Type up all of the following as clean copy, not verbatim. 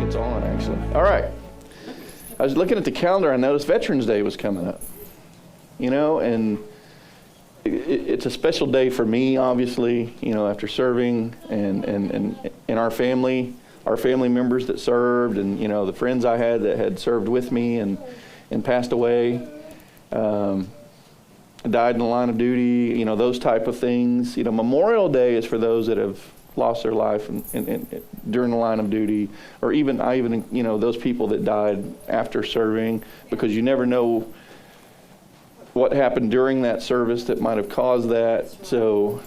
It's on, actually. All right. I was looking at the calendar. I noticed Veterans Day was coming up. You know, and it's a special day for me, obviously, you know, after serving and our family members that served, and, you know, the friends I had that had served with me and passed away, died in the line of duty, you know, those type of things. You know, Memorial Day is for those that have lost their life during the line of duty, or even, you know, those people that died after serving, because you never know what happened during that service that might have caused that. So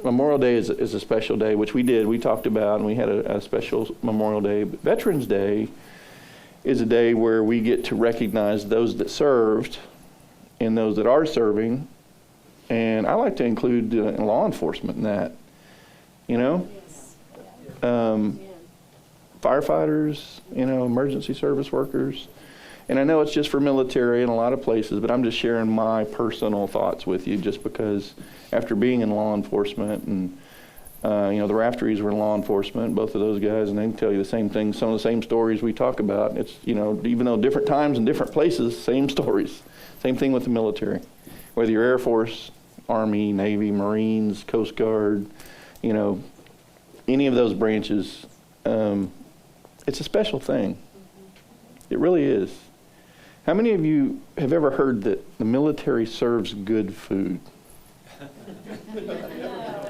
Memorial Day is a special day, which we did. We talked about, and we had a special Memorial Day. But Veterans Day is a day where we get to recognize those that served and those that are serving. And I like to include law enforcement in that, you know. Firefighters, you know, emergency service workers. And I know it's just for military in a lot of places, but I'm just sharing my personal thoughts with you, just because after being in law enforcement, and you know, the Rafteries were in law enforcement, both of those guys, and they can tell you the same things, some of the same stories we talk about. It's, you know, even though different times and different places, same stories. Same thing with the military. Whether you're Air Force, Army, Navy, Marines, Coast Guard, you know, any of those branches, it's a special thing. It really is. How many of you have ever heard that the military serves good food?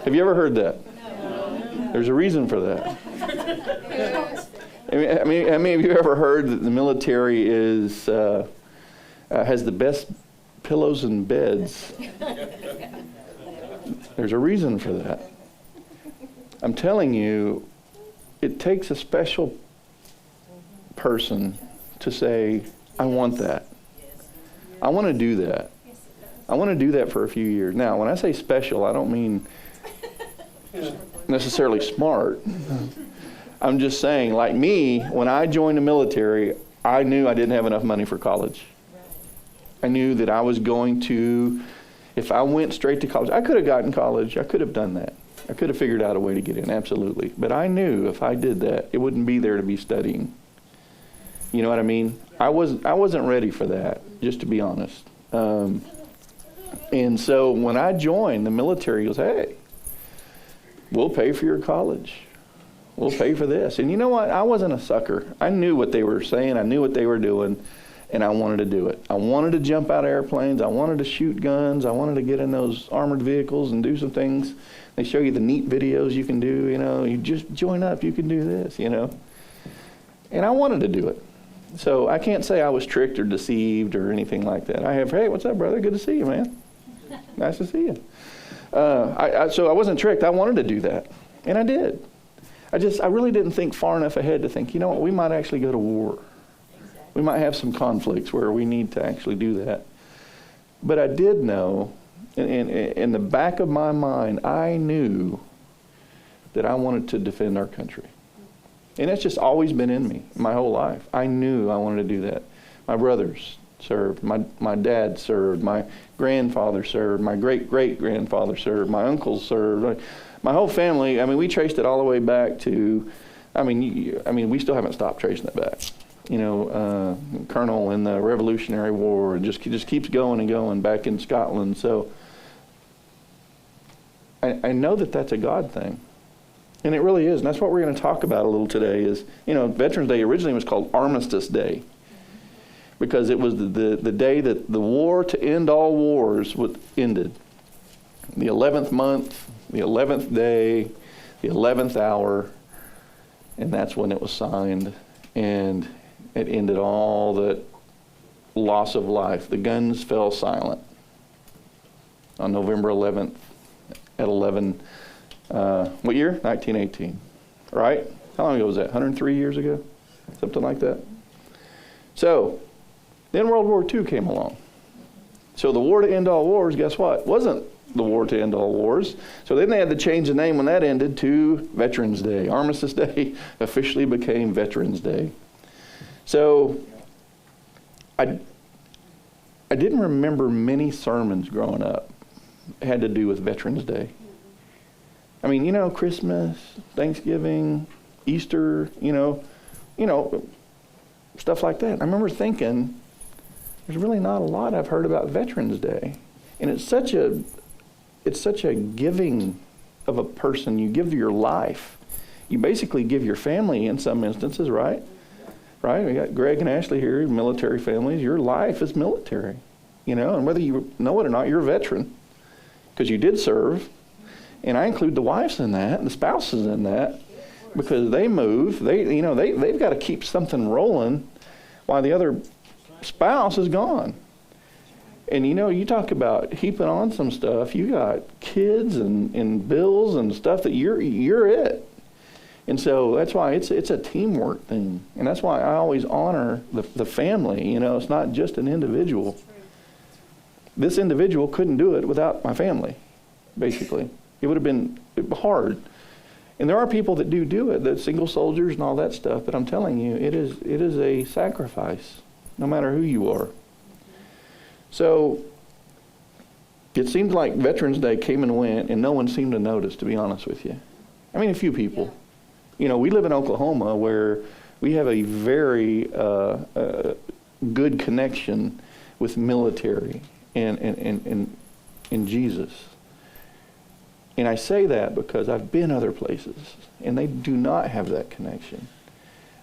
Have you ever heard that? No. There's a reason for that. I mean, how many of you ever heard that the military has the best pillows and beds? There's a reason for that. I'm telling you, it takes a special person to say, I want that. I want to do that. I want to do that for a few years. Now, when I say special, I don't mean necessarily smart. I'm just saying, like me, when I joined the military, I knew I didn't have enough money for college. I knew that I was going to, if I went straight to college, I could have gotten college. I could have done that. I could have figured out a way to get in, absolutely. But I knew if I did that, it wouldn't be there to be studying. You know what I mean? I wasn't ready for that, just to be honest. And so when I joined the military, he goes, hey, we'll pay for your college. We'll pay for this. And you know what? I wasn't a sucker. I knew what they were saying. I knew what they were doing, and I wanted to do it. I wanted to jump out of airplanes. I wanted to shoot guns. I wanted to get in those armored vehicles and do some things. They show you the neat videos you can do, you know. You just join up, you can do this, you know. And I wanted to do it. So I can't say I was tricked or deceived or anything like that. I have, hey, what's up, brother? Good to see you, man. Nice to see you. So I wasn't tricked. I wanted to do that, and I did. I really didn't think far enough ahead to think, you know what, we might actually go to war. We might have some conflicts where we need to actually do that. But I did know, in the back of my mind, I knew that I wanted to defend our country. And that's just always been in me my whole life. I knew I wanted to do that. My brothers served. My dad served. My grandfather served. My great-great-grandfather served. My uncles served. My whole family, I mean, we traced it all the way back to, I mean, we still haven't stopped tracing it back. You know, Colonel in the Revolutionary War, and just keeps going and going back in Scotland. So I know that that's a God thing. And it really is, and that's what we're going to talk about a little today is, you know, Veterans Day originally was called Armistice Day because it was the day that the war to end all wars ended. The 11th month, the 11th day, the 11th hour, and that's when it was signed, and it ended all the loss of life. The guns fell silent on November 11th at 11. What year? 1918, right? How long ago was that? 103 years ago? Something like that. So, then World War II came along. So the war to end all wars, guess what? Wasn't the war to end all wars. So then they had to change the name when that ended to Veterans Day. Armistice Day officially became Veterans Day. So, I didn't remember many sermons growing up had to do with Veterans Day. I mean, you know, Christmas, Thanksgiving, Easter, you know, stuff like that. I remember thinking, there's really not a lot I've heard about Veterans Day. And it's such a giving of a person. You give your life. You basically give your family in some instances, right? Right? We got Greg and Ashley here, military families. Your life is military, and whether you know it or not, you're a veteran because you did serve. And I include the wives in that and the spouses in that because they move. They've got to keep something rolling while the other spouse is gone. And you talk about heaping on some stuff. You got kids and bills and stuff that you're it. And so that's why it's a teamwork thing. And that's why I always honor the family. It's not just an individual. This individual couldn't do it without my family, basically. It would have been hard. And there are people that do it, the single soldiers and all that stuff. But I'm telling you, it is a sacrifice, no matter who you are. So it seems like Veterans Day came and went, and no one seemed to notice, to be honest with you. I mean, a few people. We live in Oklahoma where we have a very good connection with military and Jesus. And I say that because I've been other places, and they do not have that connection.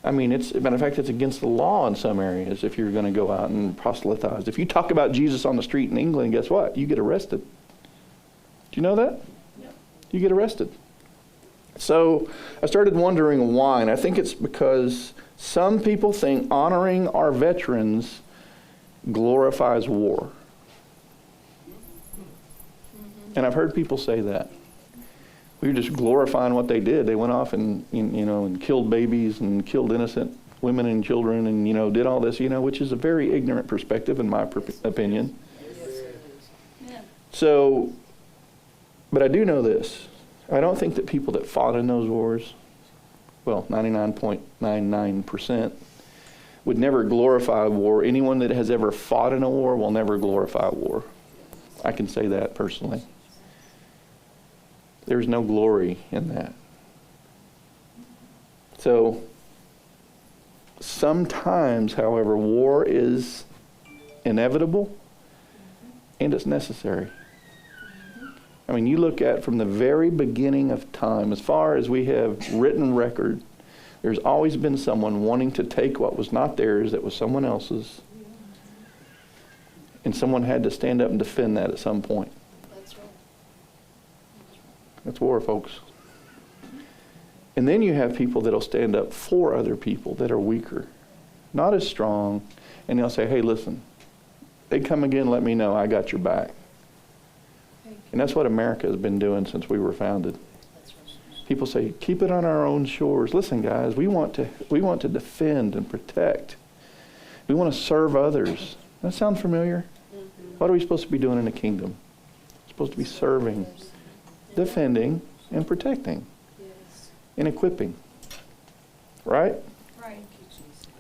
I mean, as a matter of fact, it's against the law in some areas if you're going to go out and proselytize. If you talk about Jesus on the street in England, guess what? You get arrested. Do you know that? Yeah. You get arrested. So I started wondering why, and I think it's because some people think honoring our veterans glorifies war. And I've heard people say that. We were just glorifying what they did. They went off and killed babies and killed innocent women and children and did all this, which is a very ignorant perspective in my opinion. Yeah. So, but I do know this. I don't think that people that fought in those wars, 99.99%, would never glorify war. Anyone that has ever fought in a war will never glorify war. I can say that personally. There's no glory in that. So, sometimes, however, war is inevitable and it's necessary. I mean, you look at from the very beginning of time, as far as we have written record, there's always been someone wanting to take what was not theirs, that was someone else's, and someone had to stand up and defend that at some point. That's right. That's war, folks. And then you have people that'll stand up for other people that are weaker, not as strong, and they'll say, hey, listen, they come again, let me know, I got your back. And that's what America has been doing since we were founded. People say, keep it on our own shores. Listen, guys, we want to defend and protect. We want to serve others. That sound familiar? Mm-hmm. What are we supposed to be doing in the kingdom? We're supposed to be serving, defending, and protecting, and equipping. Right? Right.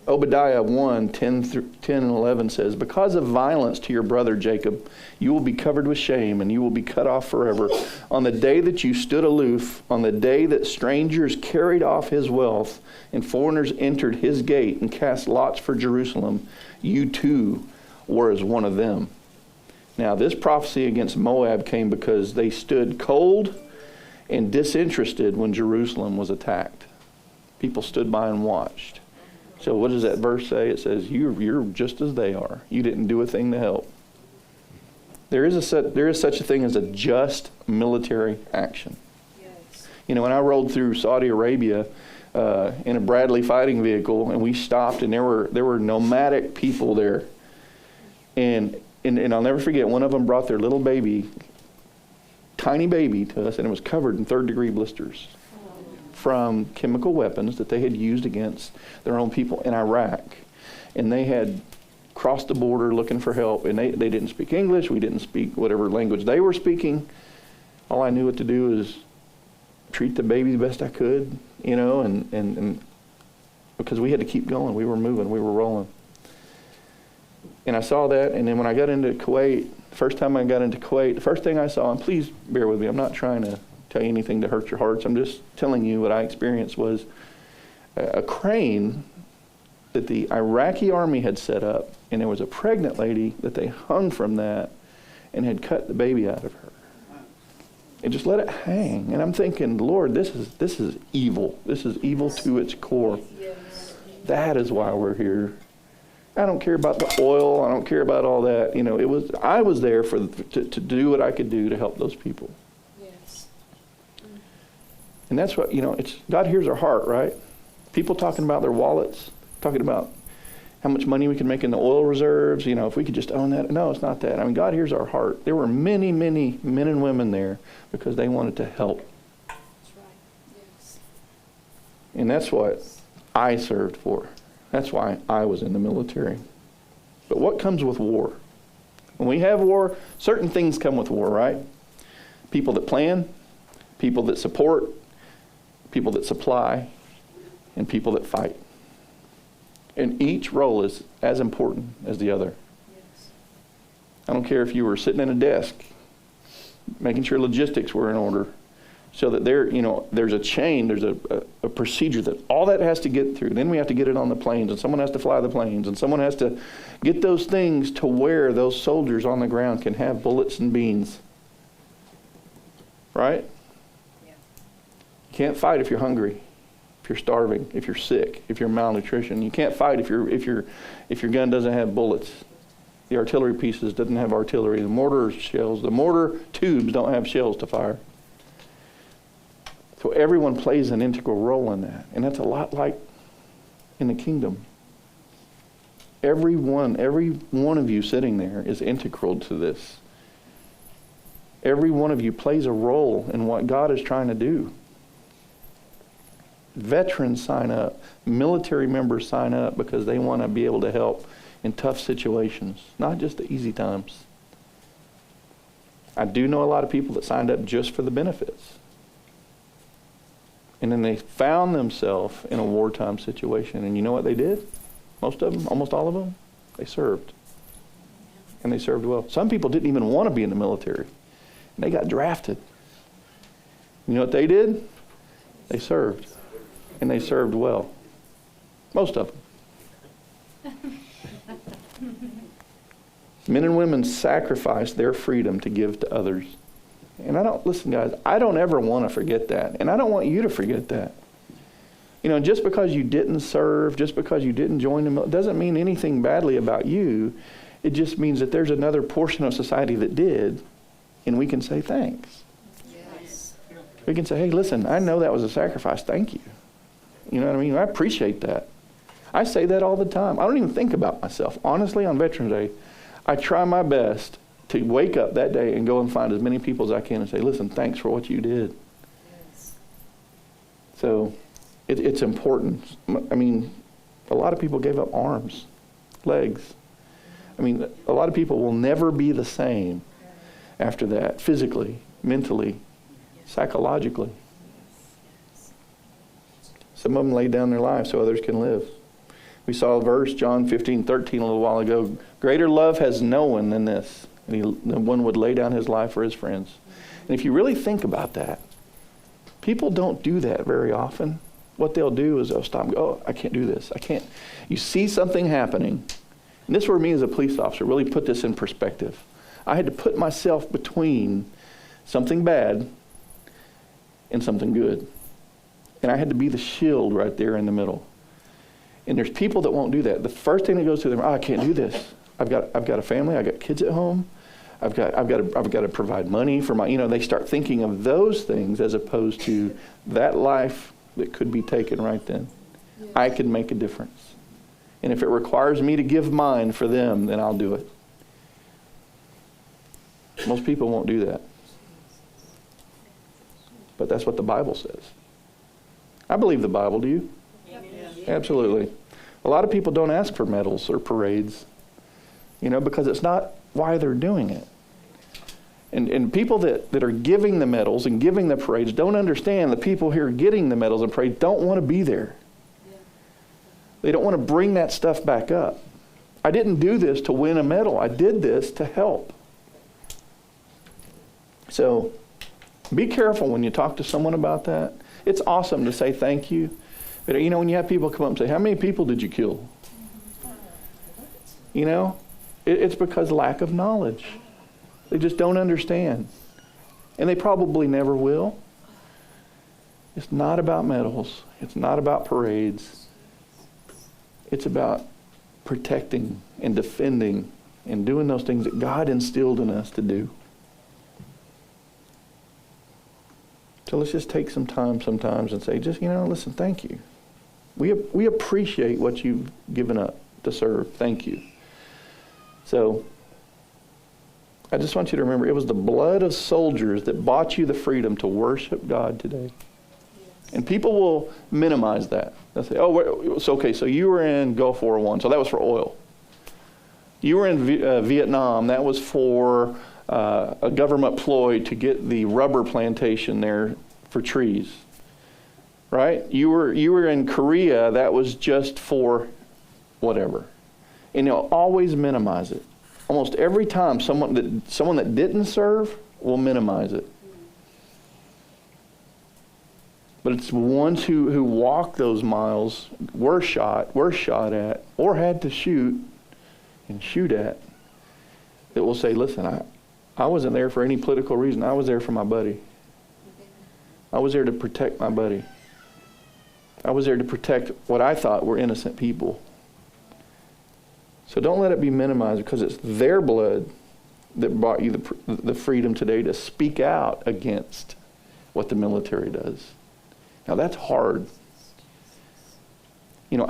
Obadiah 1:10 and 11 says, because of violence to your brother Jacob, you will be covered with shame, and you will be cut off forever. On the day that you stood aloof, on the day that strangers carried off his wealth, and foreigners entered his gate and cast lots for Jerusalem, you too were as one of them. Now, this prophecy against Moab came because they stood cold and disinterested when Jerusalem was attacked. People stood by and watched. So what does that verse say? It says, you're just as they are. You didn't do a thing to help. There is such a thing as a just military action. Yes. When I rolled through Saudi Arabia in a Bradley fighting vehicle, and we stopped, and there were nomadic people there. And I'll never forget, one of them brought their little baby, tiny baby, to us, and it was covered in third-degree blisters from chemical weapons that they had used against their own people in Iraq. And they had crossed the border looking for help, and they didn't speak English. We didn't speak whatever language they were speaking. All I knew what to do is treat the baby the best I could, and because we had to keep going. We were moving. We were rolling. And I saw that, and then when I got into Kuwait, first time I got into Kuwait, the first thing I saw, and please bear with me, I'm not trying to tell you anything to hurt your hearts. I'm just telling you what I experienced was a crane that the Iraqi army had set up, and there was a pregnant lady that they hung from that and had cut the baby out of her. And just let it hang. And I'm thinking, Lord, this is evil. This is evil to its core. That is why we're here. I don't care about the oil. I don't care about all that. I was there to do what I could do to help those people. Yes. And that's what, it's God hears our heart, right? People talking about their wallets, talking about how much money we can make in the oil reserves, if we could just own that. No, it's not that. I mean, God hears our heart. There were many, many men and women there because they wanted to help. That's right. Yes. And that's what I served for. That's why I was in the military. But what comes with war? When we have war, certain things come with war, right? People that plan, people that support, people that supply, and people that fight. And each role is as important as the other. Yes. I don't care if you were sitting at a desk, making sure logistics were in order, so that there's a chain, there's a procedure that all that has to get through. Then we have to get it on the planes, and someone has to fly the planes, and someone has to get those things to where those soldiers on the ground can have bullets and beans. Right? Yeah. You can't fight if you're hungry, if you're starving, if you're sick, if you're malnutrition. You can't fight if your gun doesn't have bullets. The artillery pieces doesn't have artillery. The mortar shells, the mortar tubes don't have shells to fire. So everyone plays an integral role in that. And that's a lot like in the kingdom. Every one of you sitting there is integral to this. Every one of you plays a role in what God is trying to do. Veterans sign up. Military members sign up because they want to be able to help in tough situations, not just the easy times. I do know a lot of people that signed up just for the benefits. And then they found themselves in a wartime situation. And you know what they did? Most of them, almost all of them, they served. And they served well. Some people didn't even want to be in the military. And they got drafted. You know what they did? They served. And they served well. Most of them. Men and women sacrificed their freedom to give to others. And listen guys, I don't ever want to forget that. And I don't want you to forget that. Just because you didn't serve, just because you didn't join the military, doesn't mean anything badly about you. It just means that there's another portion of society that did, and we can say thanks. Yes. We can say, hey, listen, I know that was a sacrifice. Thank you. You know what I mean? I appreciate that. I say that all the time. I don't even think about myself. Honestly, on Veterans Day, I try my best to wake up that day and go and find as many people as I can and say, listen, thanks for what you did. Yes. So it's important. I mean, a lot of people gave up arms, legs. I mean, a lot of people will never be the same after that, physically, mentally, psychologically. Some of them laid down their lives so others can live. We saw a verse, John 15:13, a little while ago. Greater love has no one than this, and one would lay down his life for his friends. And if you really think about that, people don't do that very often. What they'll do is they'll stop and go, oh, I can't do this. I can't. You see something happening. And this is where me as a police officer really put this in perspective. I had to put myself between something bad and something good. And I had to be the shield right there in the middle. And there's people that won't do that. The first thing that goes through them, I can't do this. I've got a family. I've got kids at home. I've got to provide money for my. They start thinking of those things as opposed to that life that could be taken right then. Yes. I can make a difference, and if it requires me to give mine for them, then I'll do it. Most people won't do that, but that's what the Bible says. I believe the Bible. Do you? Absolutely. A lot of people don't ask for medals or parades, because it's not why they're doing it. And people that are giving the medals and giving the parades don't understand the people who are getting the medals and parades don't want to be there. Yeah. They don't want to bring that stuff back up. I didn't do this to win a medal. I did this to help. So be careful when you talk to someone about that. It's awesome to say thank you. But when you have people come up and say, how many people did you kill? You know, it's because lack of knowledge. They just don't understand. And they probably never will. It's not about medals. It's not about parades. It's about protecting and defending and doing those things that God instilled in us to do. So let's just take some time sometimes and say, just, listen, thank you. We appreciate what you've given up to serve. Thank you. So I just want you to remember, it was the blood of soldiers that bought you the freedom to worship God today. And people will minimize that. They'll say, oh, it's okay, so you were in Gulf War I, so that was for oil. You were in Vietnam, that was for a government ploy to get the rubber plantation there for trees. Right? You were in Korea, that was just for whatever. And they'll always minimize it. Almost every time someone that didn't serve will minimize it. But it's the ones who walked those miles, were shot at, or had to shoot at, that will say, listen, I wasn't there for any political reason. I was there for my buddy. I was there to protect my buddy. I was there to protect what I thought were innocent people. So don't let it be minimized, because it's their blood that brought you the freedom today to speak out against what the military does. Now that's hard.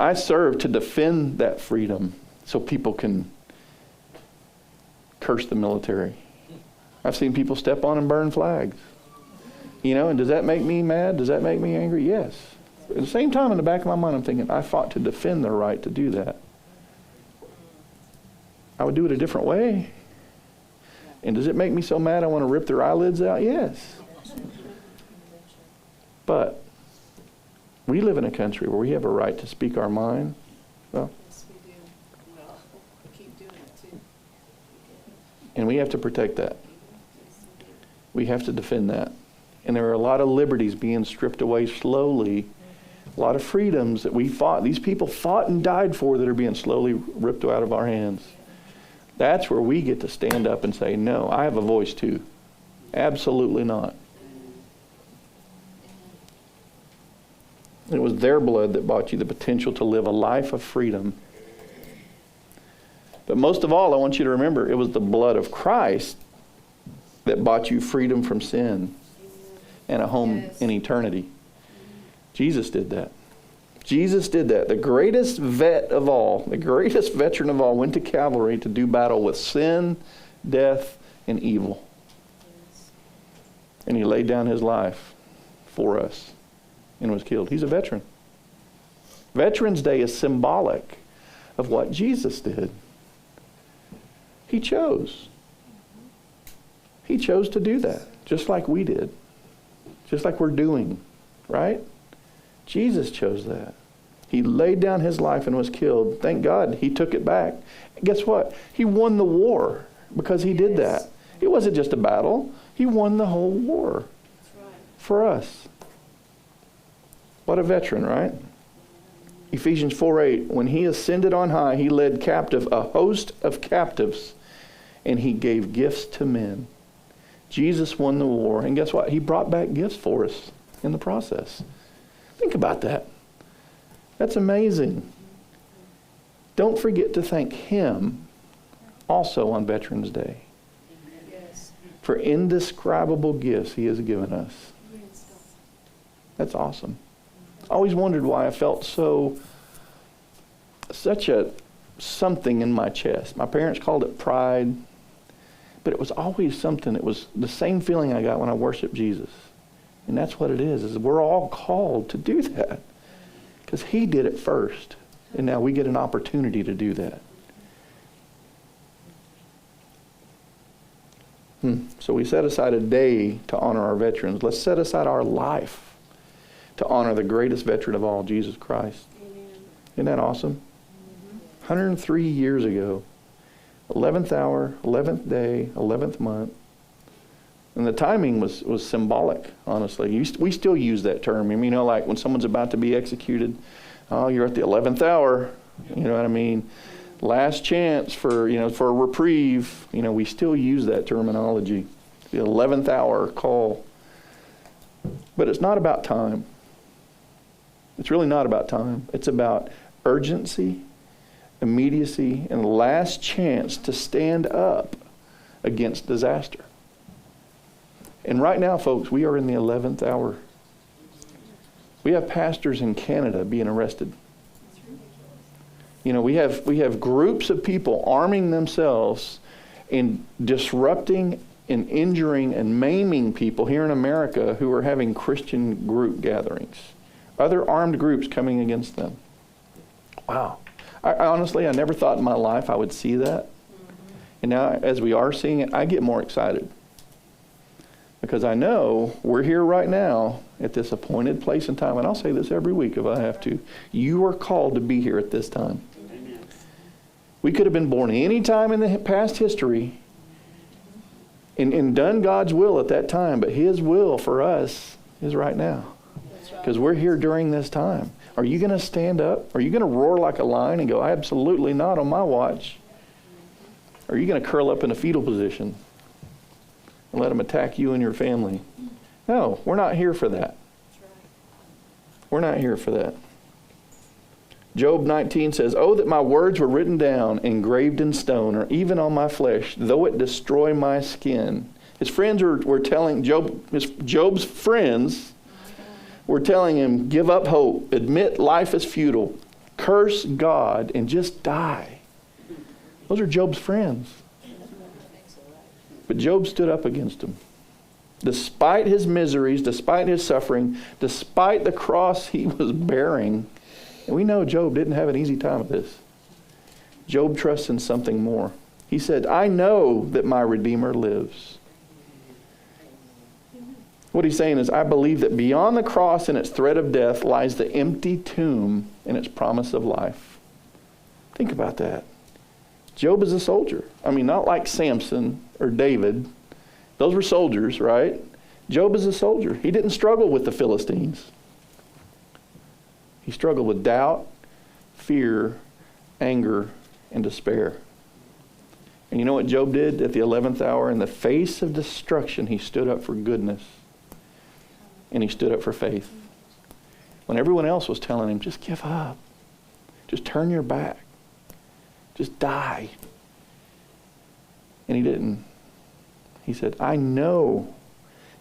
I serve to defend that freedom so people can curse the military. I've seen people step on and burn flags. And does that make me mad? Does that make me angry? Yes. At the same time, in the back of my mind, I'm thinking, I fought to defend their right to do that. I would do it a different way. And does it make me so mad I want to rip their eyelids out? Yes. But we live in a country where we have a right to speak our mind. Well, Yes, we do. Well, we keep doing it too. and we have to protect that. We have to defend that. And there are a lot of liberties being stripped away slowly. A lot of freedoms that we fought. These people fought and died for that are being slowly ripped out of our hands. That's where we get to stand up and say, no, I have a voice too. Absolutely not. It was their blood that bought you the potential to live a life of freedom. But most of all, I want you to remember, it was the blood of Christ that bought you freedom from sin and a home in eternity. Jesus did that. Jesus did that. The greatest vet of all, the greatest veteran of all, went to Calvary to do battle with sin, death, and evil. And he laid down his life for us and was killed. He's a veteran. Veterans Day is symbolic of what Jesus did. He chose. He chose to do that, just like we did. Just like we're doing, right? Jesus chose that. He laid down his life and was killed. Thank God he took it back. And guess what? He won the war because he did that. It wasn't just a battle. He won the whole war for us. What a veteran, right? Ephesians 4:8, when he ascended on high, he led captive a host of captives, and he gave gifts to men. Jesus won the war, and guess what? He brought back gifts for us in the process. Think about that. That's amazing. Don't forget to thank him also on Veterans Day for indescribable gifts he has given us. That's awesome. I always wondered why I felt such a something in my chest. My parents called it pride, but it was always something. It was the same feeling I got when I worshiped Jesus. And that's what it is we're all called to do that because he did it first. And now we get an opportunity to do that. So we set aside a day to honor our veterans. Let's set aside our life to honor the greatest veteran of all, Jesus Christ. Amen. Isn't that awesome? 103 years ago, 11th hour, 11th day, 11th month. And the timing was symbolic, honestly. We still use that term. Like when someone's about to be executed, oh, you're at the 11th hour. You know what I mean? Last chance for a reprieve. We still use that terminology. The 11th hour call. But it's not about time. It's really not about time. It's about urgency, immediacy, and the last chance to stand up against disaster. And right now, folks, we are in the 11th hour. We have pastors in Canada being arrested. We have groups of people arming themselves and disrupting and injuring and maiming people here in America who are having Christian group gatherings. Other armed groups coming against them. Wow. I honestly never thought in my life I would see that. And now, as we are seeing it, I get more excited. Because I know we're here right now at this appointed place and time. And I'll say this every week if I have to. You are called to be here at this time. Amen. We could have been born any time in the past history and done God's will at that time. But His will for us is right now. Because we're here during this time. Are you going to stand up? Are you going to roar like a lion and go, absolutely not on my watch? Or are you going to curl up in a fetal position and let them attack you and your family? No, we're not here for that. We're not here for that. Job 19 says, "Oh, that my words were written down, engraved in stone, or even on my flesh, though it destroy my skin." His friends were telling Job's friends were telling him, give up hope, admit life is futile, curse God, and just die. Those are Job's friends. But Job stood up against them. Despite his miseries, despite his suffering, despite the cross he was bearing, and we know Job didn't have an easy time with this. Job trusts in something more. He said, I know that my Redeemer lives. What he's saying is, I believe that beyond the cross and its threat of death lies the empty tomb and its promise of life. Think about that. Job is a soldier. I mean, not like Samson or David. Those were soldiers, right? Job is a soldier. He didn't struggle with the Philistines. He struggled with doubt, fear, anger, and despair. And you know what Job did at the 11th hour? In the face of destruction, he stood up for goodness. And he stood up for faith. When everyone else was telling him, just give up. Just turn your back. Just die. And he didn't. He said, I know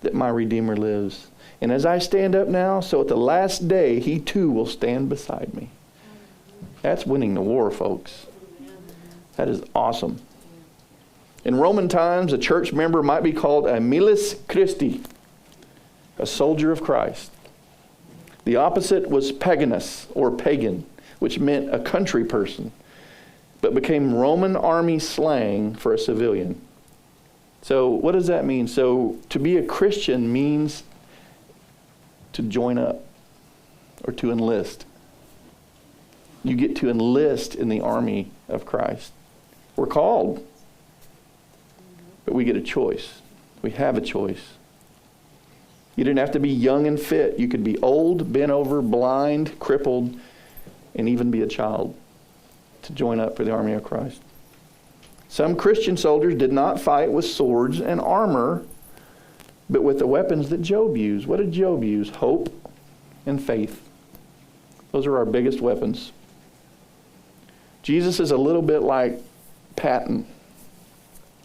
that my Redeemer lives. And as I stand up now, so at the last day, he too will stand beside me. That's winning the war, folks. That is awesome. In Roman times, a church member might be called a milis Christi, a soldier of Christ. The opposite was paganus, or pagan, which meant a country person, but became Roman army slang for a civilian. So what does that mean? So to be a Christian means to join up or to enlist. You get to enlist in the army of Christ. We're called, but we get a choice. We have a choice. You didn't have to be young and fit. You could be old, bent over, blind, crippled, and even be a child to join up for the army of Christ. Some Christian soldiers did not fight with swords and armor, but with the weapons that Job used. What did Job use? Hope and faith. Those are our biggest weapons. Jesus is a little bit like Patton.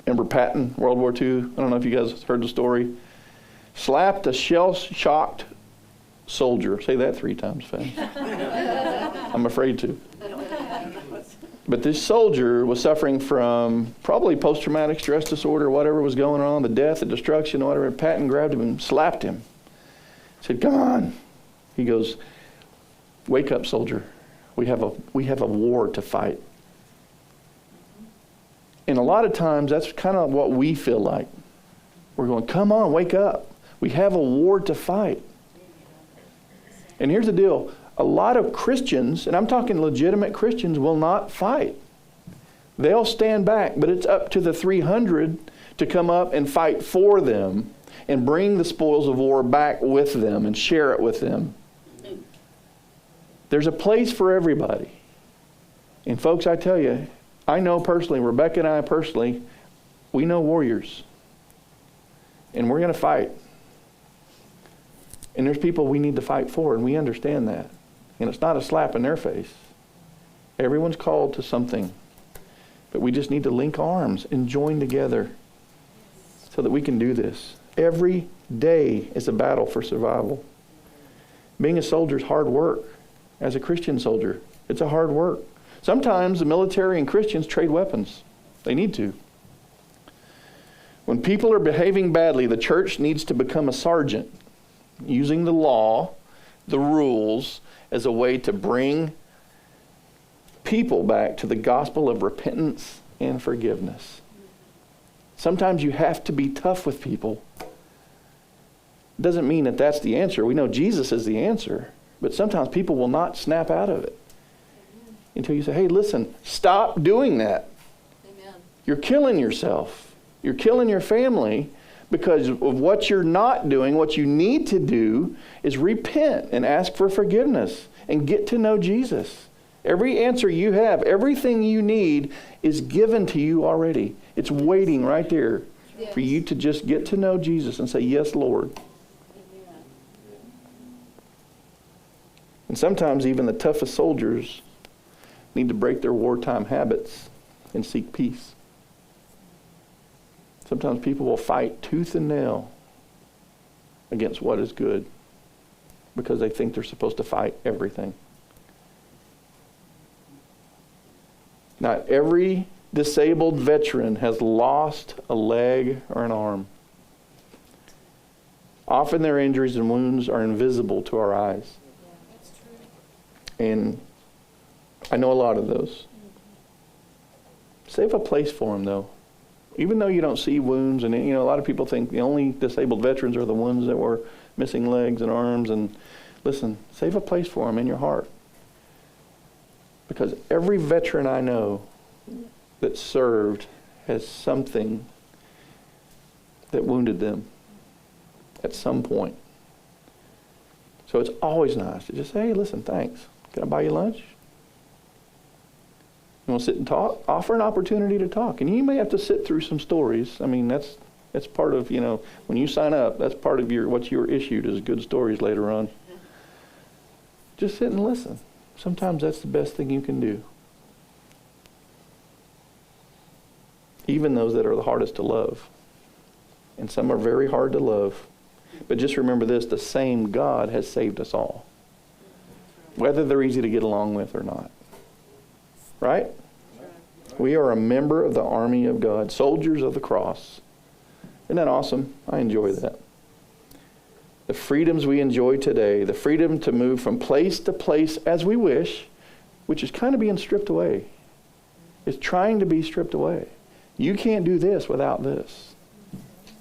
Remember Patton, World War II? I don't know if you guys heard the story. Slapped a shell-shocked soldier. Say that 3 times fast. I'm afraid to. But this soldier was suffering from probably post-traumatic stress disorder, whatever was going on, the death, the destruction, whatever. Patton grabbed him and slapped him. Said, come on. He goes, wake up, soldier. We have a war to fight. And a lot of times that's kind of what we feel like. We're going, come on, wake up. We have a war to fight. And here's the deal. A lot of Christians, and I'm talking legitimate Christians, will not fight. They'll stand back, but it's up to the 300 to come up and fight for them and bring the spoils of war back with them and share it with them. There's a place for everybody. And folks, I tell you, I know personally, Rebecca and I personally, we know warriors. And we're going to fight. And there's people we need to fight for, and we understand that. And it's not a slap in their face. Everyone's called to something. But we just need to link arms and join together so that we can do this. Every day is a battle for survival. Being a soldier is hard work. As a Christian soldier, it's a hard work. Sometimes the military and Christians trade weapons. They need to. When people are behaving badly, the church needs to become a sergeant, using the law, the rules, as a way to bring people back to the gospel of repentance and forgiveness. Sometimes you have to be tough with people. Doesn't mean that that's the answer. We know Jesus is the answer, but sometimes people will not snap out of it until you say, hey, listen, stop doing that. Amen. You're killing yourself. You're killing your family because of what you're not doing. What you need to do is repent and ask for forgiveness and get to know Jesus. Every answer you have, everything you need is given to you already. It's waiting right there for you to just get to know Jesus and say, yes, Lord. Amen. And sometimes even the toughest soldiers need to break their wartime habits and seek peace. Sometimes people will fight tooth and nail against what is good because they think they're supposed to fight everything. Not every disabled veteran has lost a leg or an arm. Often their injuries and wounds are invisible to our eyes. Yeah, that's true. And I know a lot of those. Save a place for them, though. Even though you don't see wounds, and a lot of people think the only disabled veterans are the ones that were missing legs and arms. And listen, save a place for them in your heart. Because every veteran I know that served has something that wounded them at some point. So it's always nice to just say, hey, listen, thanks. Can I buy you lunch? You want to sit and talk? Offer an opportunity to talk. And you may have to sit through some stories. I mean, that's part of, when you sign up, that's part of what you're issued is good stories later on. Just sit and listen. Sometimes that's the best thing you can do. Even those that are the hardest to love. And some are very hard to love. But just remember this, the same God has saved us all. Whether they're easy to get along with or not. Right? We are a member of the army of God, soldiers of the cross. Isn't that awesome? I enjoy that. The freedoms we enjoy today, the freedom to move from place to place as we wish, which is kind of being stripped away. It's trying to be stripped away. You can't do this without this.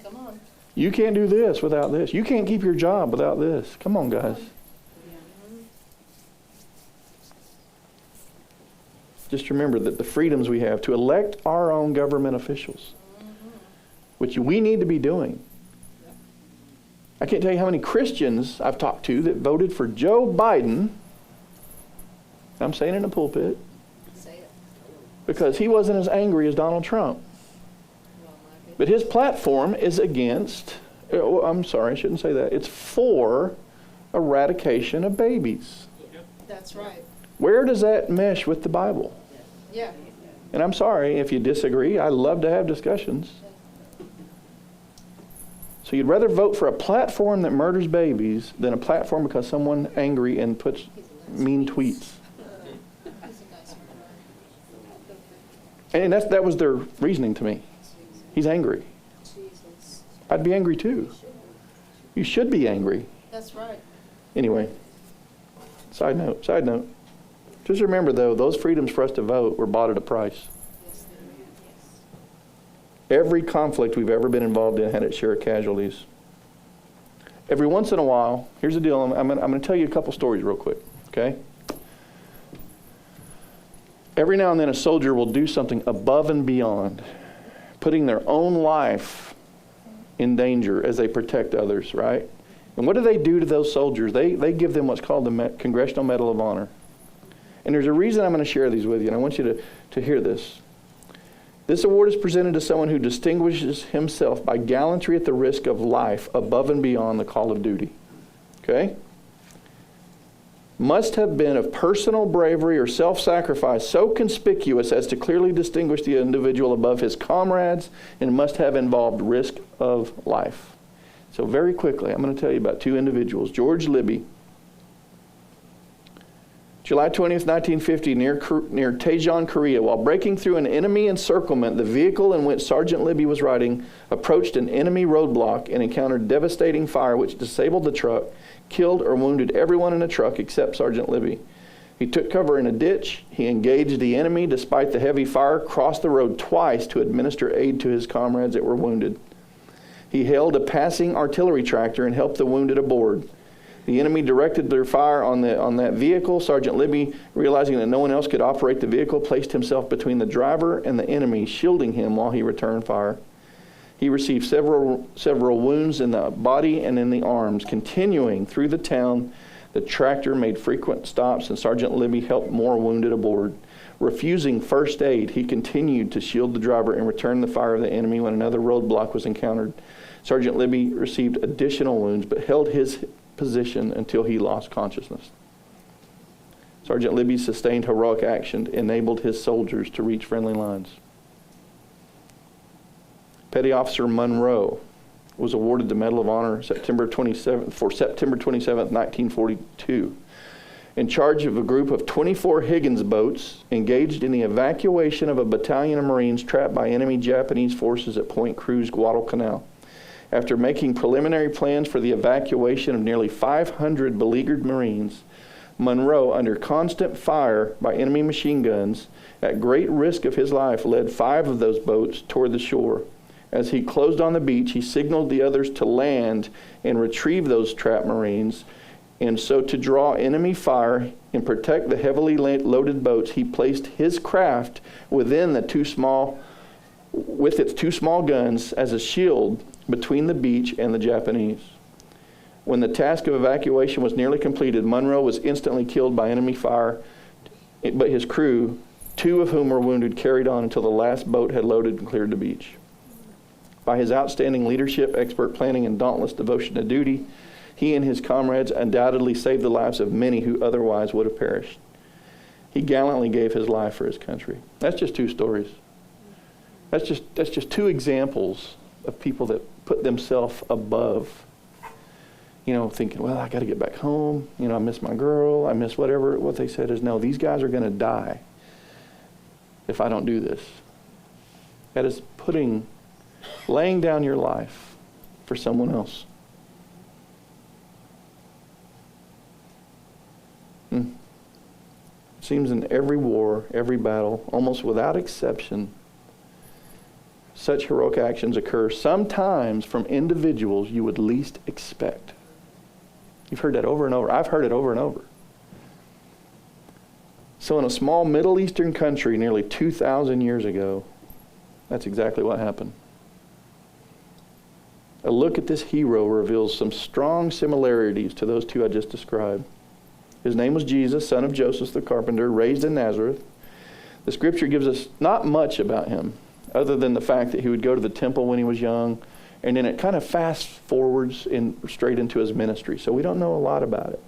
Come on. You can't do this without this. You can't keep your job without this. Come on, guys. Just remember that the freedoms we have to elect our own government officials, which we need to be doing. I can't tell you how many Christians I've talked to that voted for Joe Biden. I'm saying it in the pulpit. Say it. Because he wasn't as angry as Donald Trump. Well, my But his platform is against, I'm sorry, I shouldn't say that. It's for eradication of babies. That's right. Where does that mesh with the Bible? Yeah. And I'm sorry if you disagree. I love to have discussions. So you'd rather vote for a platform that murders babies than a platform because someone angry and puts mean tweets. He's a nice man. And that was their reasoning to me. He's angry. Jesus. I'd be angry too. You should be angry. That's right. Anyway, side note. Just remember though, those freedoms for us to vote were bought at a price. Yes, they are. Yes. Every conflict we've ever been involved in had its share of casualties. Every once in a while, here's the deal. I'm going to tell you a couple stories real quick, okay? Every now and then a soldier will do something above and beyond, putting their own life in danger as they protect others, right? And what do they do to those soldiers? They give them what's called the Congressional Medal of Honor. And there's a reason I'm going to share these with you, and I want you to hear this. This award is presented to someone who distinguishes himself by gallantry at the risk of life above and beyond the call of duty. Okay? Must have been of personal bravery or self-sacrifice so conspicuous as to clearly distinguish the individual above his comrades, and must have involved risk of life. So very quickly, I'm going to tell you about two individuals. George Libby, July 20th, 1950, near Daejeon, Korea. While breaking through an enemy encirclement, the vehicle in which Sergeant Libby was riding approached an enemy roadblock and encountered devastating fire which disabled the truck, killed or wounded everyone in the truck except Sergeant Libby. He took cover in a ditch. He engaged the enemy despite the heavy fire, crossed the road twice to administer aid to his comrades that were wounded. He hailed a passing artillery tractor and helped the wounded aboard. The enemy directed their fire on that vehicle. Sergeant Libby, realizing that no one else could operate the vehicle, placed himself between the driver and the enemy, shielding him while he returned fire. He received several wounds in the body and in the arms. Continuing through the town, the tractor made frequent stops, and Sergeant Libby helped more wounded aboard. Refusing first aid, he continued to shield the driver and return the fire of the enemy when another roadblock was encountered. Sergeant Libby received additional wounds, but held his position until he lost consciousness. Sergeant Libby's sustained heroic action enabled his soldiers to reach friendly lines. Petty Officer Monroe was awarded the Medal of Honor September 27th, 1942. In charge of a group of 24 Higgins boats, engaged in the evacuation of a battalion of Marines trapped by enemy Japanese forces at Point Cruz, Guadalcanal. After making preliminary plans for the evacuation of nearly 500 beleaguered Marines, Monroe, under constant fire by enemy machine guns, at great risk of his life, led 5 of those boats toward the shore. As he closed on the beach, he signaled the others to land and retrieve those trapped Marines, and so to draw enemy fire and protect the heavily loaded boats, he placed his craft within its two small guns as a shield between the beach and the Japanese. When the task of evacuation was nearly completed, Monroe was instantly killed by enemy fire, but his crew, 2 of whom were wounded, carried on until the last boat had loaded and cleared the beach. By his outstanding leadership, expert planning, and dauntless devotion to duty, he and his comrades undoubtedly saved the lives of many who otherwise would have perished. He gallantly gave his life for his country. That's just 2 stories. That's just 2 examples of people that put themselves above, thinking, well, I got to get back home. I miss my girl. I miss whatever. What they said is, no, these guys are going to die if I don't do this. That is laying down your life for someone else. It seems in every war, every battle, almost without exception, such heroic actions occur sometimes from individuals you would least expect. You've heard that over and over. I've heard it over and over. So in a small Middle Eastern country nearly 2,000 years ago, that's exactly what happened. A look at this hero reveals some strong similarities to those 2 I just described. His name was Jesus, son of Joseph the carpenter, raised in Nazareth. The scripture gives us not much about him, other than the fact that he would go to the temple when he was young, and then it kind of fast forwards straight into his ministry. So we don't know a lot about it.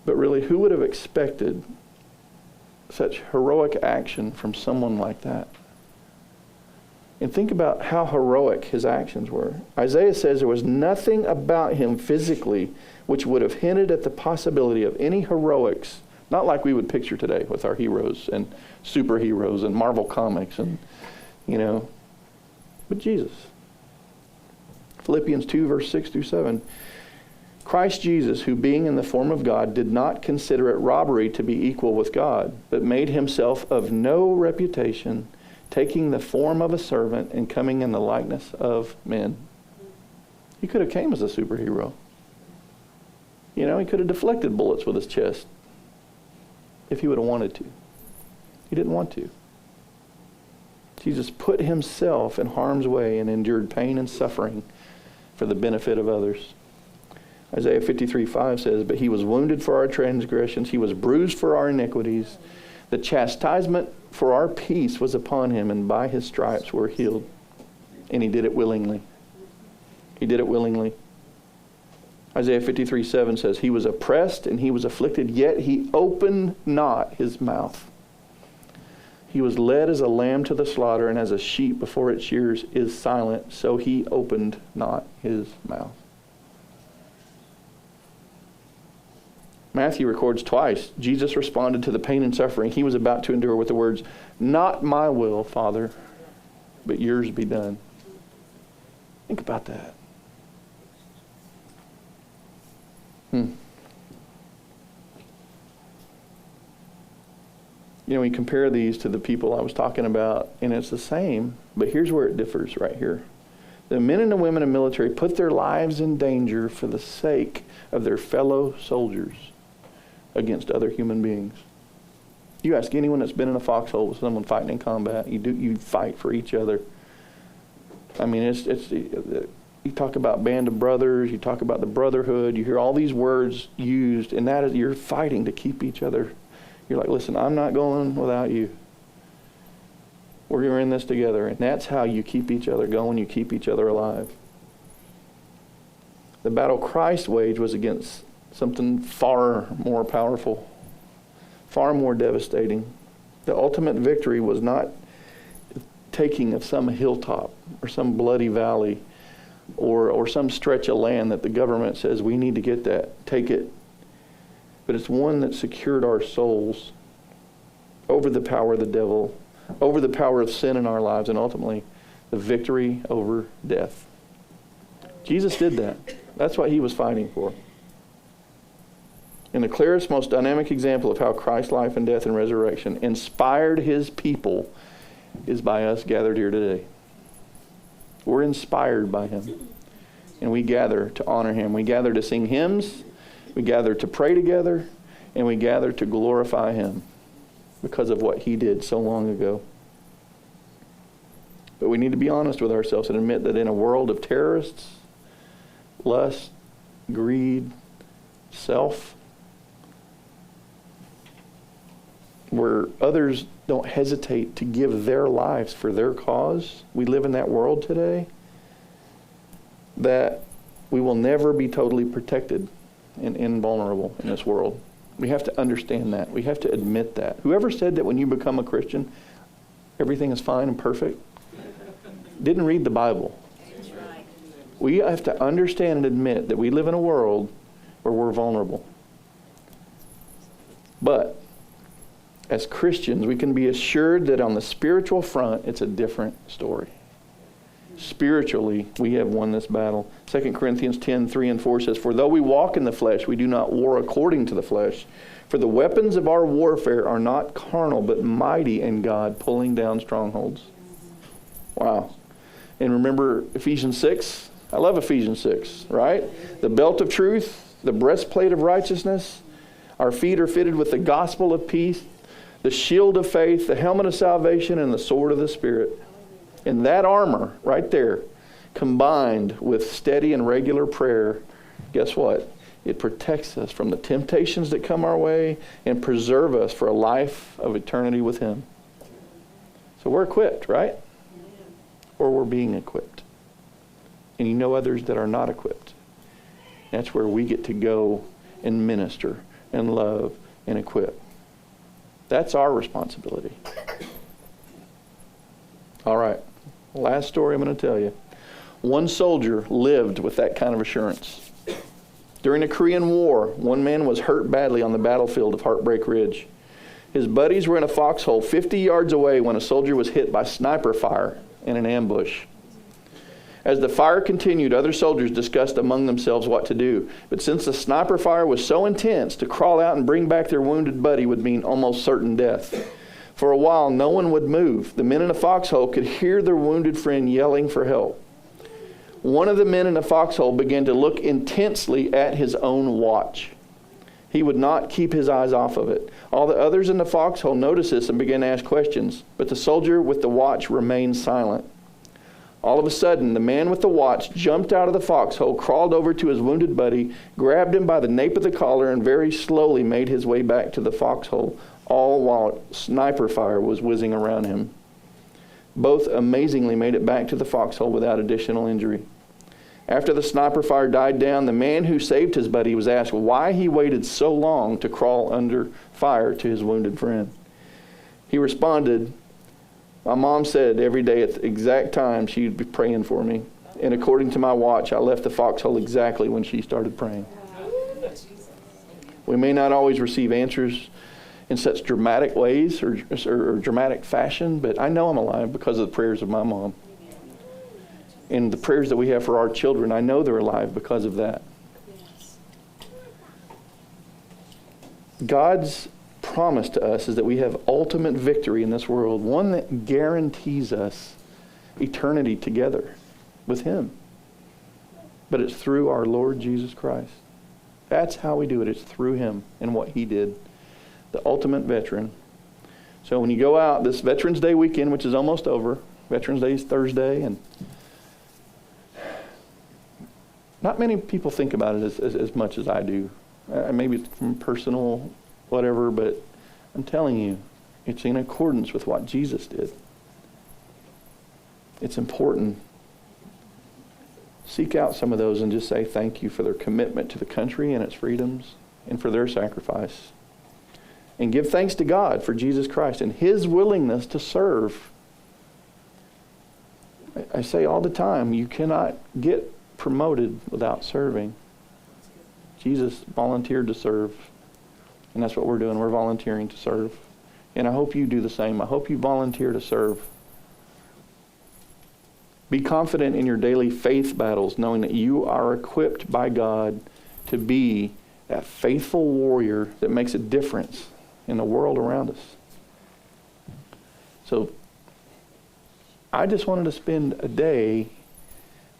But really, who would have expected such heroic action from someone like that? And think about how heroic his actions were. Isaiah says there was nothing about him physically which would have hinted at the possibility of any heroics, not like we would picture today with our heroes and superheroes and Marvel comics and, but Jesus. Philippians 2, verse 6 through 7. Christ Jesus, who being in the form of God, did not consider it robbery to be equal with God, but made himself of no reputation, taking the form of a servant and coming in the likeness of men. He could have came as a superhero. He could have deflected bullets with his chest if he would have wanted to. He didn't want to. Jesus put himself in harm's way and endured pain and suffering for the benefit of others. Isaiah 53:5 says, but he was wounded for our transgressions, he was bruised for our iniquities. The chastisement for our peace was upon him, and by his stripes we're healed. And he did it willingly. He did it willingly. Isaiah 53:7 says, he was oppressed and he was afflicted, yet he opened not his mouth. He was led as a lamb to the slaughter, and as a sheep before its shears is silent, so he opened not his mouth. Matthew records twice, Jesus responded to the pain and suffering he was about to endure with the words, not my will, Father, but yours be done. Think about that. You know, we compare these to the people I was talking about, and it's the same, but here's where it differs right here. The men and the women in the military put their lives in danger for the sake of their fellow soldiers against other human beings. You ask anyone that's been in a foxhole with someone fighting in combat, you fight for each other. I mean, you talk about band of brothers, you talk about the brotherhood, you hear all these words used, and that is, you're fighting to keep each other. You're like, listen, I'm not going without you. We're in this together. And that's how you keep each other going, you keep each other alive. The battle Christ waged was against something far more powerful, far more devastating. The ultimate victory was not taking of some hilltop or some bloody valley or some stretch of land that the government says we need to get that, take it. But it's one that secured our souls over the power of the devil, over the power of sin in our lives, and ultimately the victory over death. Jesus did that. That's what he was fighting for. And the clearest, most dynamic example of how Christ's life and death and resurrection inspired his people is by us gathered here today. We're inspired by him. And we gather to honor him. We gather to sing hymns. We gather to pray together. And we gather to glorify him because of what he did so long ago. But we need to be honest with ourselves and admit that in a world of terrorists, lust, greed, self, where others don't hesitate to give their lives for their cause, we live in that world today, that we will never be totally protected and invulnerable in this world. We have to understand that. We have to admit that. Whoever said that when you become a Christian, everything is fine and perfect, didn't read the Bible. That's right. We have to understand and admit that we live in a world where we're vulnerable. But as Christians, we can be assured that on the spiritual front, it's a different story. Spiritually, we have won this battle. 2 Corinthians 10:3-4 says, for though we walk in the flesh, we do not war according to the flesh. For the weapons of our warfare are not carnal, but mighty in God, pulling down strongholds. Wow. And remember Ephesians 6? I love Ephesians 6, right? The belt of truth, the breastplate of righteousness. Our feet are fitted with the gospel of peace, the shield of faith, the helmet of salvation, and the sword of the Spirit. And that armor right there, combined with steady and regular prayer, guess what? It protects us from the temptations that come our way and preserve us for a life of eternity with him. So we're equipped, right? Or we're being equipped. And you know others that are not equipped. That's where we get to go and minister and love and equip. That's our responsibility. All right. Last story I'm going to tell you. One soldier lived with that kind of assurance. During the Korean War, one man was hurt badly on the battlefield of Heartbreak Ridge. His buddies were in a foxhole 50 yards away when a soldier was hit by sniper fire in an ambush. As the fire continued, other soldiers discussed among themselves what to do. But since the sniper fire was so intense, to crawl out and bring back their wounded buddy would mean almost certain death. For a while, no one would move. The men in the foxhole could hear their wounded friend yelling for help. One of the men in the foxhole began to look intensely at his own watch. He would not keep his eyes off of it. All the others in the foxhole noticed this and began to ask questions. But the soldier with the watch remained silent. All of a sudden, the man with the watch jumped out of the foxhole, crawled over to his wounded buddy, grabbed him by the nape of the collar, and very slowly made his way back to the foxhole all while sniper fire was whizzing around him. Both amazingly made it back to the foxhole without additional injury. After the sniper fire died down, the man who saved his buddy was asked why he waited so long to crawl under fire to his wounded friend. He responded, "My mom said every day at the exact time she'd be praying for me. And according to my watch, I left the foxhole exactly when she started praying." We may not always receive answers in such dramatic ways or dramatic fashion, but I know I'm alive because of the prayers of my mom. And the prayers that we have for our children, I know they're alive because of that. God's promise to us is that we have ultimate victory in this world, one that guarantees us eternity together with Him. But it's through our Lord Jesus Christ. That's how we do it. It's through Him and what He did. The ultimate veteran. So when you go out this Veterans Day weekend, which is almost over, Veterans Day is Thursday, and not many people think about it as much as I do. Maybe it's from personal whatever, but I'm telling you, it's in accordance with what Jesus did. It's important. Seek out some of those and just say thank you for their commitment to the country and its freedoms and for their sacrifice. And give thanks to God for Jesus Christ and His willingness to serve. I say all the time, you cannot get promoted without serving. Jesus volunteered to serve. And that's what we're doing. We're volunteering to serve. And I hope you do the same. I hope you volunteer to serve. Be confident in your daily faith battles, knowing that you are equipped by God to be that faithful warrior that makes a difference in the world around us. So I just wanted to spend a day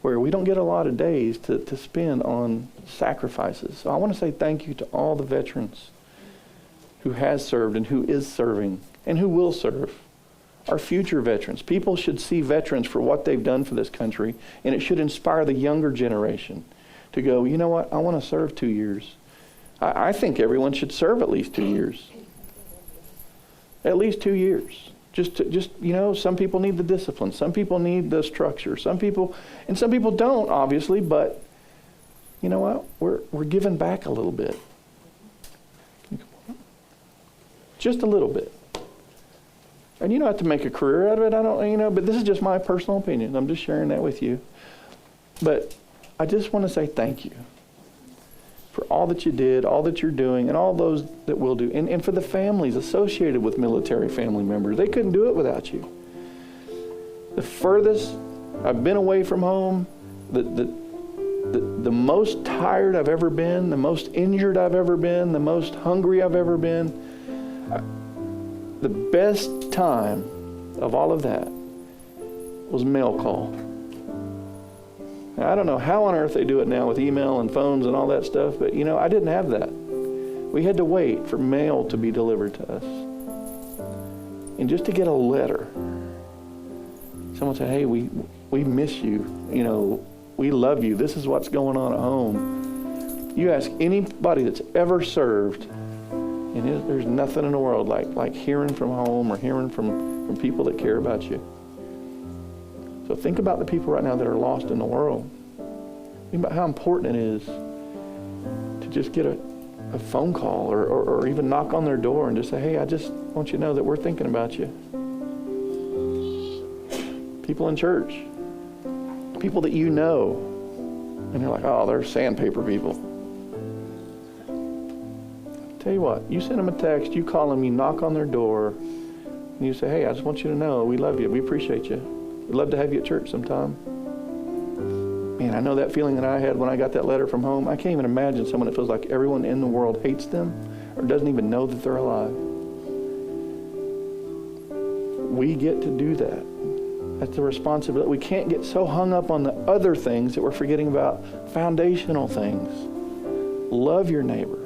where we don't get a lot of days to spend on sacrifices. So I want to say thank you to all the veterans who has served and who is serving and who will serve. Our future veterans. People should see veterans for what they've done for this country, and it should inspire the younger generation to go, you know what, I want to serve 2 years. I think everyone should serve at least 2 years. At least 2 years. Just some people need the discipline. Some people need the structure. Some people don't, obviously, but you know what? We're giving back a little bit. Just a little bit. And you don't have to make a career out of it. But this is just my personal opinion. I'm just sharing that with you. But I just want to say thank you for all that you did, all that you're doing, and all those that will do. And for the families associated with military family members. They couldn't do it without you. The furthest I've been away from home, the most tired I've ever been, the most injured I've ever been, the most hungry I've ever been, the best time of all of that was mail call. Now, I don't know how on earth they do it now with email and phones and all that stuff, but I didn't have that. We had to wait for mail to be delivered to us. And just to get a letter. Someone said, hey, we miss you. We love you. This is what's going on at home. You ask anybody that's ever served, and there's nothing in the world like hearing from home or hearing from people that care about you. So think about the people right now that are lost in the world. Think about how important it is to just get a phone call or even knock on their door and just say, hey, I just want you to know that we're thinking about you. People in church. People that you know. And they're like, oh, they're sandpaper people. Tell you what, you send them a text, you call them, you knock on their door, and you say, hey, I just want you to know we love you, we appreciate you. We'd love to have you at church sometime. Man, I know that feeling that I had when I got that letter from home. I can't even imagine someone that feels like everyone in the world hates them or doesn't even know that they're alive. We get to do that. That's the responsibility. We can't get so hung up on the other things that we're forgetting about foundational things. Love your neighbor.